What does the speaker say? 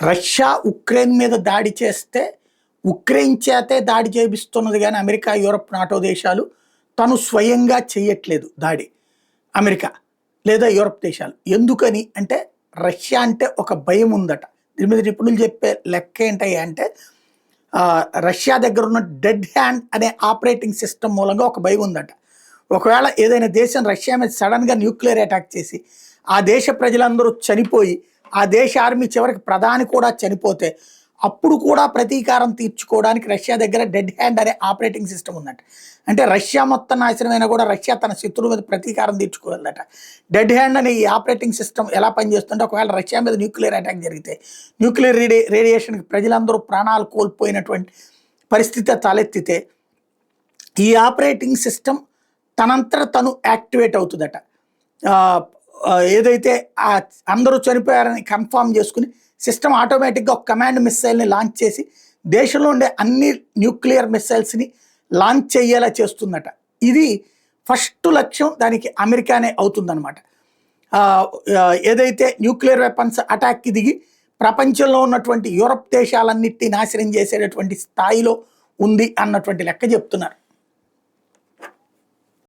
Russia Ukraine మీద దాడి చేస్తే ఉక్రెయిన్ చేతే దాడి చేపిస్తున్నది కానీ అమెరికా, యూరప్, నాటో దేశాలు తను స్వయంగా చేయట్లేదు దాడి. అమెరికా లేదా యూరప్ దేశాలు. ఎందుకని అంటే రష్యా అంటే ఒక భయం ఉందట. దీని మీద నిపుణులు చెప్పే లెక్క ఏంటయ్యా అంటే రష్యా దగ్గర ఉన్న డెడ్ హ్యాండ్ అనే ఆపరేటింగ్ సిస్టమ్ మూలంగా ఒక భయం ఉందట. ఒకవేళ ఏదైనా దేశం రష్యా మీద సడన్గా న్యూక్లియర్ అటాక్ చేసి ఆ దేశ ప్రజలందరూ చనిపోయి ఆ దేశ ఆర్మీ చివరికి ప్రధాని కూడా చనిపోతే అప్పుడు కూడా ప్రతీకారం తీర్చుకోవడానికి రష్యా దగ్గర డెడ్ హ్యాండ్ అనే ఆపరేటింగ్ సిస్టమ్ ఉందట. అంటే రష్యా మొత్తం నాశనమైనా కూడా రష్యా తన శత్రువు మీద ప్రతీకారం తీర్చుకోగలదట. డెడ్ హ్యాండ్ అనే ఈ ఆపరేటింగ్ సిస్టమ్ ఎలా పనిచేస్తుంటే ఒకవేళ రష్యా మీద న్యూక్లియర్ అటాక్ జరిగితే న్యూక్లియర్ రేడియేషన్కి ప్రజలందరూ ప్రాణాలు కోల్పోయినటువంటి పరిస్థితి తలెత్తితే ఈ ఆపరేటింగ్ సిస్టమ్ తనంతట తను యాక్టివేట్ అవుతుందట. ఏదైతే అందరూ చనిపోయారని కన్ఫర్మ్ చేసుకుని సిస్టమ్ ఆటోమేటిక్గా ఒక కమాండ్ మిస్సైల్ని లాంచ్ చేసి దేశంలో ఉండే అన్ని న్యూక్లియర్ మిస్సైల్స్ని లాంచ్ చేయేలా చేస్తుందట. ఇది ఫస్ట్ లక్ష్యం, దానికి అమెరికానే అవుతుందన్నమాట. ఏదైతే న్యూక్లియర్ వెపన్స్ అటాక్కి దిగి ప్రపంచంలో ఉన్నటువంటి యూరప్ దేశాలన్నిటినీ నాశనం చేసేటటువంటి స్థాయిలో ఉంది అన్నటువంటి లెక్క చెప్తున్నారు.